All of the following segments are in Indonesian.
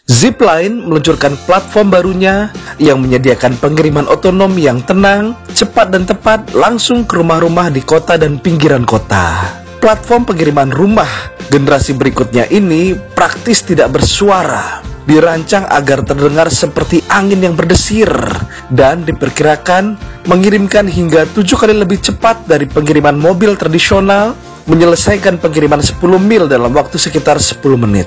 Zipline meluncurkan platform barunya yang menyediakan pengiriman otonom yang tenang, cepat dan tepat langsung ke rumah-rumah di kota dan pinggiran kota. Platform pengiriman rumah generasi berikutnya ini praktis tidak bersuara, dirancang agar terdengar seperti angin yang berdesir dan diperkirakan mengirimkan hingga 7 kali lebih cepat dari pengiriman mobil tradisional, menyelesaikan pengiriman 10 mil dalam waktu sekitar 10 menit.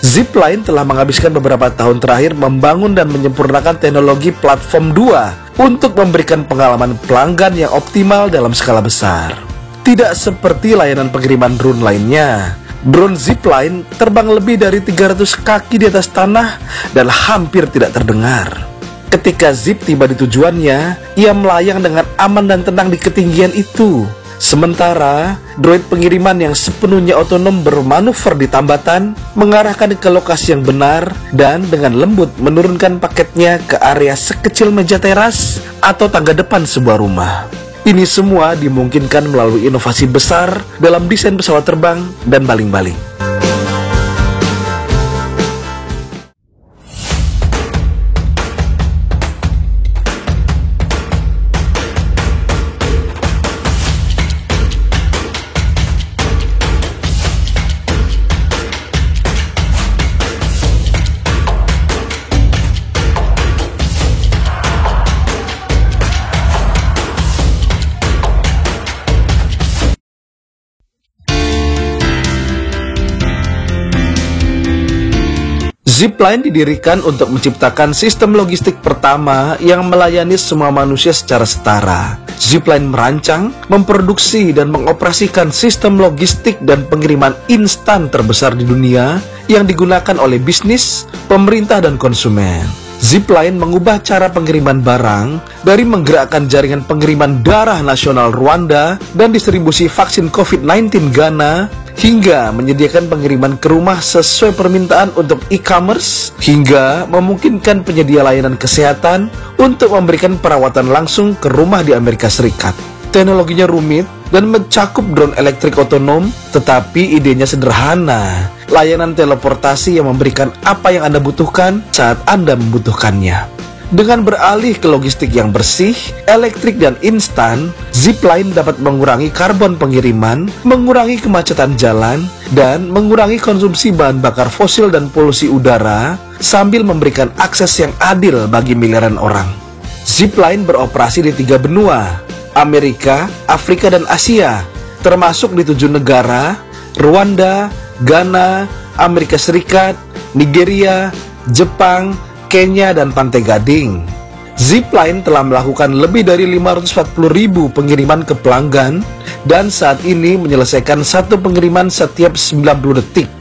Zipline telah menghabiskan beberapa tahun terakhir membangun dan menyempurnakan teknologi platform 2 untuk memberikan pengalaman pelanggan yang optimal dalam skala besar. Tidak seperti layanan pengiriman drone lainnya, drone Zipline terbang lebih dari 300 kaki di atas tanah dan hampir tidak terdengar. Ketika Zip tiba di tujuannya, ia melayang dengan aman dan tenang di ketinggian itu. Sementara, droid pengiriman yang sepenuhnya otonom bermanuver di tambatan, mengarahkan ke lokasi yang benar, dan dengan lembut menurunkan paketnya ke area sekecil meja teras atau tangga depan sebuah rumah. Ini semua dimungkinkan melalui inovasi besar dalam desain pesawat terbang dan baling-baling. Zipline didirikan untuk menciptakan sistem logistik pertama yang melayani semua manusia secara setara. Zipline merancang, memproduksi, dan mengoperasikan sistem logistik dan pengiriman instan terbesar di dunia yang digunakan oleh bisnis, pemerintah, dan konsumen. Zipline mengubah cara pengiriman barang dari menggerakkan jaringan pengiriman darah nasional Rwanda dan distribusi vaksin COVID-19 Ghana hingga menyediakan pengiriman ke rumah sesuai permintaan untuk e-commerce hingga memungkinkan penyedia layanan kesehatan untuk memberikan perawatan langsung ke rumah di Amerika Serikat. Teknologinya rumit dan mencakup drone elektrik otonom, tetapi idenya sederhana. Layanan teleportasi yang memberikan apa yang Anda butuhkan saat Anda membutuhkannya. Dengan beralih ke logistik yang bersih, elektrik, dan instan, Zipline dapat mengurangi karbon pengiriman, mengurangi kemacetan jalan, dan mengurangi konsumsi bahan bakar fosil dan polusi udara, sambil memberikan akses yang adil bagi miliaran orang. Zipline beroperasi di 3 benua, Amerika, Afrika, dan Asia, termasuk di 7 negara, Rwanda, Ghana, Amerika Serikat, Nigeria, Jepang, Kenya, dan Pantai Gading. Zipline telah melakukan lebih dari 540.000 pengiriman ke pelanggan dan saat ini menyelesaikan satu pengiriman setiap 90 detik.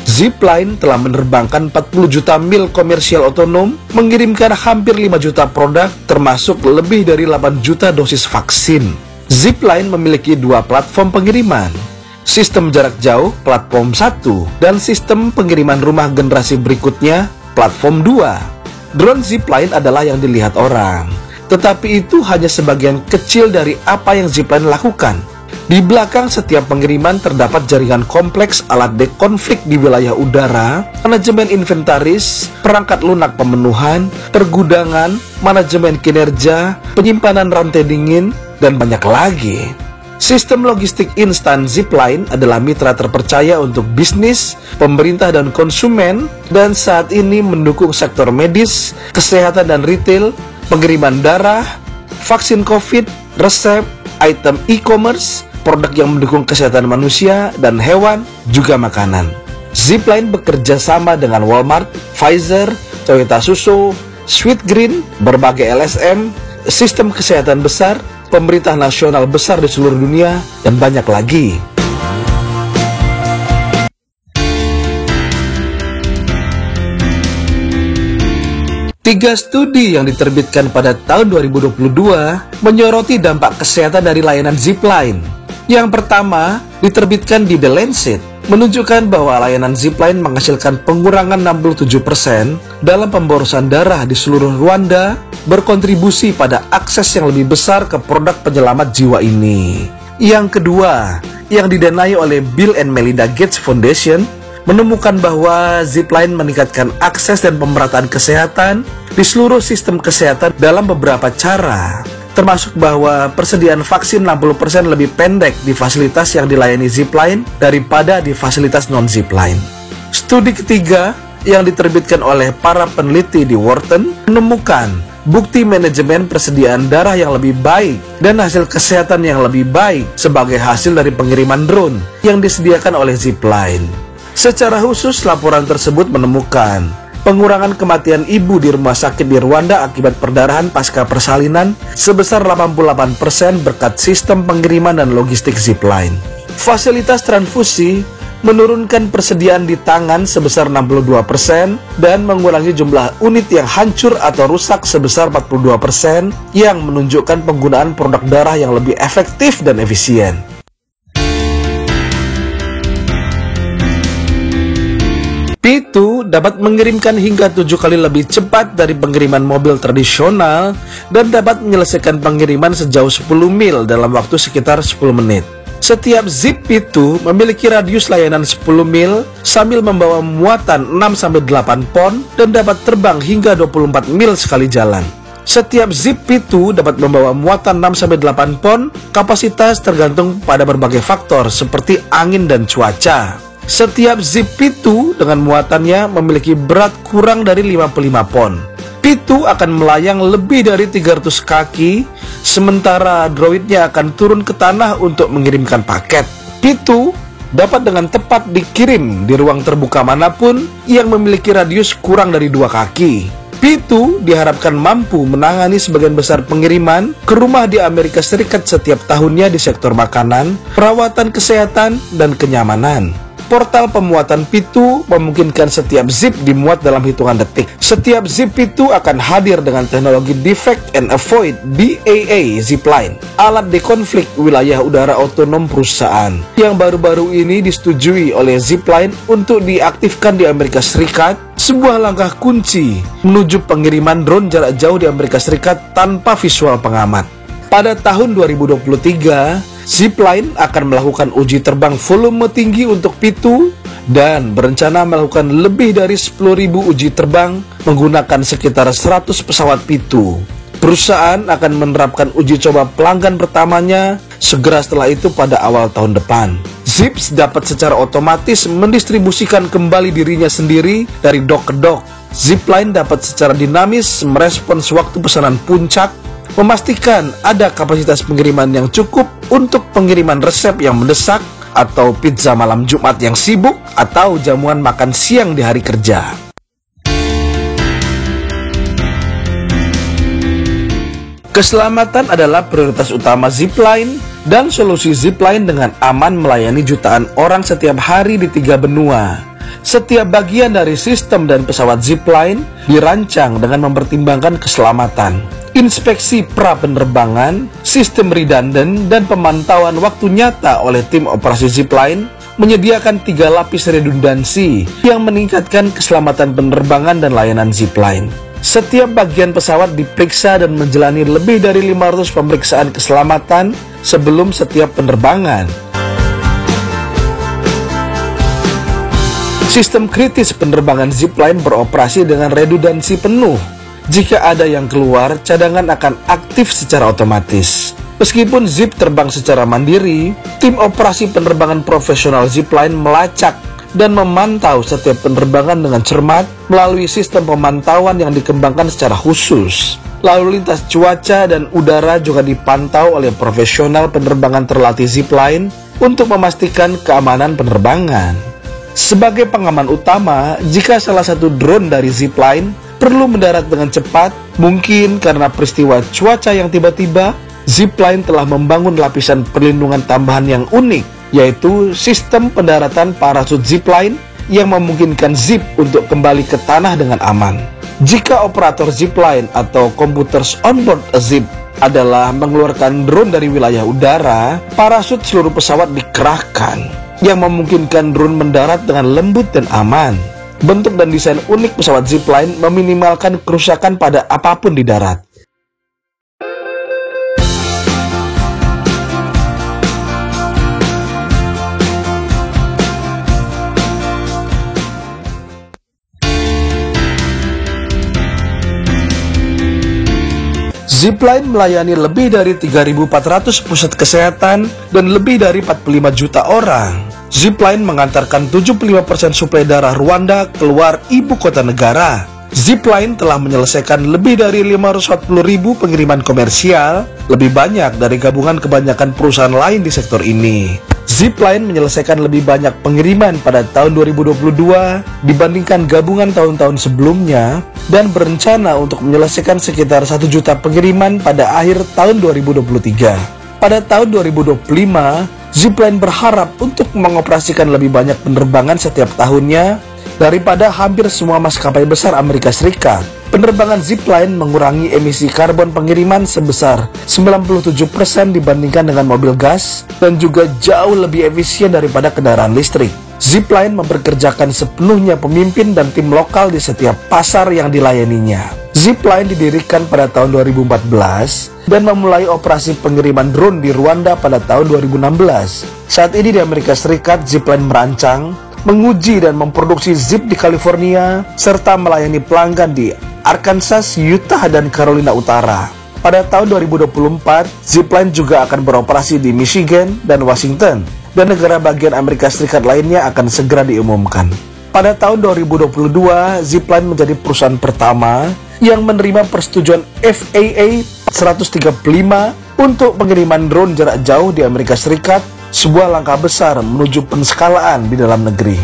Zipline telah menerbangkan 40 juta mil komersial otonom, mengirimkan hampir 5 juta produk, termasuk lebih dari 8 juta dosis vaksin. Zipline memiliki 2 platform pengiriman, sistem jarak jauh platform 1 dan sistem pengiriman rumah generasi berikutnya platform 2. Drone Zipline adalah yang dilihat orang, tetapi itu hanya sebagian kecil dari apa yang Zipline lakukan. Di belakang setiap pengiriman terdapat jaringan kompleks alat dekonflik di wilayah udara, manajemen inventaris, perangkat lunak pemenuhan, pergudangan, manajemen kinerja, penyimpanan rantai dingin, dan banyak lagi. Sistem logistik instan Zipline adalah mitra terpercaya untuk bisnis, pemerintah, dan konsumen, dan saat ini mendukung sektor medis, kesehatan dan retail, pengiriman darah, vaksin COVID, resep, item e-commerce, produk yang mendukung kesehatan manusia dan hewan, juga makanan. Zipline bekerja sama dengan Walmart, Pfizer, Toyota Suso, Sweetgreen, berbagai LSM, sistem kesehatan besar, pemerintah nasional besar di seluruh dunia, dan banyak lagi. Tiga studi yang diterbitkan pada tahun 2022 menyoroti dampak kesehatan dari layanan Zipline. Yang pertama, diterbitkan di The Lancet, menunjukkan bahwa layanan Zipline menghasilkan pengurangan 67% dalam pemborosan darah di seluruh Rwanda, berkontribusi pada akses yang lebih besar ke produk penyelamat jiwa ini. Yang kedua, yang didanai oleh Bill and Melinda Gates Foundation, menemukan bahwa zipline meningkatkan akses dan pemerataan kesehatan di seluruh sistem kesehatan dalam beberapa cara, termasuk bahwa persediaan vaksin 60% lebih pendek di fasilitas yang dilayani zipline daripada di fasilitas non-zipline. Studi ketiga yang diterbitkan oleh para peneliti di Wharton menemukan bukti manajemen persediaan darah yang lebih baik dan hasil kesehatan yang lebih baik sebagai hasil dari pengiriman drone yang disediakan oleh zipline. Secara khusus, laporan tersebut menemukan pengurangan kematian ibu di rumah sakit di Rwanda akibat perdarahan pasca persalinan sebesar 88% berkat sistem pengiriman dan logistik zipline. Fasilitas transfusi menurunkan persediaan di tangan sebesar 62% dan mengurangi jumlah unit yang hancur atau rusak sebesar 42% yang menunjukkan penggunaan produk darah yang lebih efektif dan efisien. P2 dapat mengirimkan hingga 7 kali lebih cepat dari pengiriman mobil tradisional dan dapat menyelesaikan pengiriman sejauh 10 mil dalam waktu sekitar 10 menit. Setiap Zip P2 memiliki radius layanan 10 mil sambil membawa muatan 6-8 pon dan dapat terbang hingga 24 mil sekali jalan. Setiap Zip P2 dapat membawa muatan 6-8 pon, kapasitas tergantung pada berbagai faktor seperti angin dan cuaca. Setiap Zip P2 dengan muatannya memiliki berat kurang dari 55 pon. P2 akan melayang lebih dari 300 kaki, sementara droidnya akan turun ke tanah untuk mengirimkan paket. P2 dapat dengan tepat dikirim di ruang terbuka manapun yang memiliki radius kurang dari 2 kaki. P2 diharapkan mampu menangani sebagian besar pengiriman ke rumah di Amerika Serikat setiap tahunnya di sektor makanan, perawatan kesehatan, dan kenyamanan. Portal pemuatan P2 memungkinkan setiap zip dimuat dalam hitungan detik. Setiap zip P2 akan hadir dengan teknologi Defect and Avoid BAA Zipline, alat dekonflik wilayah udara otonom perusahaan, yang baru-baru ini disetujui oleh Zipline untuk diaktifkan di Amerika Serikat, sebuah langkah kunci menuju pengiriman drone jarak jauh di Amerika Serikat tanpa visual pengamat. Pada tahun 2023, Zipline akan melakukan uji terbang volume tinggi untuk P2 dan berencana melakukan lebih dari 10.000 uji terbang menggunakan sekitar 100 pesawat P2. Perusahaan akan menerapkan uji coba pelanggan pertamanya segera setelah itu pada awal tahun depan. Zips dapat secara otomatis mendistribusikan kembali dirinya sendiri dari dok ke dok. Zipline dapat secara dinamis merespons waktu pesanan puncak, memastikan ada kapasitas pengiriman yang cukup untuk pengiriman resep yang mendesak atau pizza malam Jumat yang sibuk atau jamuan makan siang di hari kerja. Keselamatan adalah prioritas utama Zipline dan solusi Zipline dengan aman melayani jutaan orang setiap hari di 3 benua. Setiap bagian dari sistem dan pesawat Zipline dirancang dengan mempertimbangkan keselamatan, inspeksi pra-penerbangan, sistem redundant, dan pemantauan waktu nyata oleh tim operasi Zipline, menyediakan 3 lapis redundansi yang meningkatkan keselamatan penerbangan dan layanan Zipline. Setiap bagian pesawat diperiksa dan menjalani lebih dari 500 pemeriksaan keselamatan sebelum setiap penerbangan. Sistem kritis penerbangan Zipline beroperasi dengan redundansi penuh. Jika ada yang keluar, cadangan akan aktif secara otomatis. Meskipun Zip terbang secara mandiri, tim operasi penerbangan profesional Zipline melacak dan memantau setiap penerbangan dengan cermat melalui sistem pemantauan yang dikembangkan secara khusus. Lalu lintas cuaca dan udara juga dipantau oleh profesional penerbangan terlatih Zipline untuk memastikan keamanan penerbangan. Sebagai pengaman utama, jika salah satu drone dari Zipline perlu mendarat dengan cepat, mungkin karena peristiwa cuaca yang tiba-tiba, Zipline telah membangun lapisan perlindungan tambahan yang unik, yaitu sistem pendaratan parasut Zipline yang memungkinkan Zip untuk kembali ke tanah dengan aman. Jika operator Zipline atau computers onboard a Zip adalah mengeluarkan drone dari wilayah udara, parasut seluruh pesawat dikerahkan, yang memungkinkan drone mendarat dengan lembut dan aman. Bentuk dan desain unik pesawat Zipline meminimalkan kerusakan pada apapun di darat. Zipline melayani lebih dari 3.400 pusat kesehatan dan lebih dari 45 juta orang. Zipline mengantarkan 75% suplai darah Rwanda keluar ibu kota negara. Zipline telah menyelesaikan lebih dari 540.000 pengiriman komersial, lebih banyak dari gabungan kebanyakan perusahaan lain di sektor ini. Zipline menyelesaikan lebih banyak pengiriman pada tahun 2022 dibandingkan gabungan tahun-tahun sebelumnya dan berencana untuk menyelesaikan sekitar 1 juta pengiriman pada akhir tahun 2023. Pada tahun 2025, Zipline berharap untuk mengoperasikan lebih banyak penerbangan setiap tahunnya daripada hampir semua maskapai besar Amerika Serikat. Penerbangan Zipline mengurangi emisi karbon pengiriman sebesar 97% dibandingkan dengan mobil gas dan juga jauh lebih efisien daripada kendaraan listrik. Zipline mempekerjakan sepenuhnya pemimpin dan tim lokal di setiap pasar yang dilayaninya. Zipline didirikan pada tahun 2014 dan memulai operasi pengiriman drone di Rwanda pada tahun 2016. Saat ini di Amerika Serikat, Zipline merancang, menguji dan memproduksi Zip di California, serta melayani pelanggan di Arkansas, Utah, dan Carolina Utara. Pada tahun 2024, Zipline juga akan beroperasi di Michigan dan Washington, dan negara bagian Amerika Serikat lainnya akan segera diumumkan. Pada tahun 2022, Zipline menjadi perusahaan pertama yang menerima persetujuan FAA 135 untuk pengiriman drone jarak jauh di Amerika Serikat, sebuah langkah besar menuju penskalaan di dalam negeri.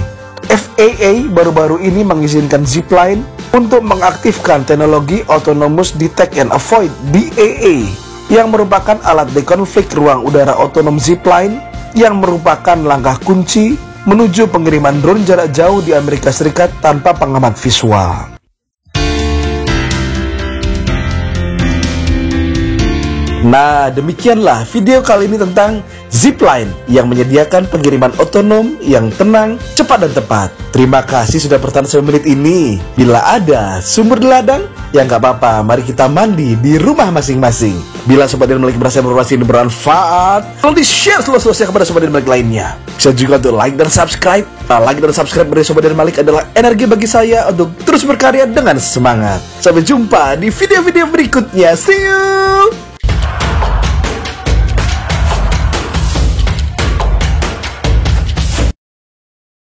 FAA baru-baru ini mengizinkan Zipline untuk mengaktifkan teknologi Autonomous Detect and Avoid (DAA) yang merupakan alat dekonflik ruang udara otonom Zipline yang merupakan langkah kunci menuju pengiriman drone jarak jauh di Amerika Serikat tanpa pengamat visual. Nah, demikianlah video kali ini tentang Zipline yang menyediakan pengiriman otonom yang tenang, cepat dan tepat. Terima kasih sudah bertahan 1 menit ini. Bila ada sumur di ladang, ya nggak apa-apa, mari kita mandi di rumah masing-masing. Bila Sobat Den Malik merasa informasi ini bermanfaat, tolong di-share seluas-luasnya kepada Sobat Den Malik lainnya. Bisa juga untuk like dan subscribe. Like dan subscribe dari Sobat Den Malik adalah energi bagi saya untuk terus berkarya dengan semangat. Sampai jumpa di video-video berikutnya. See you!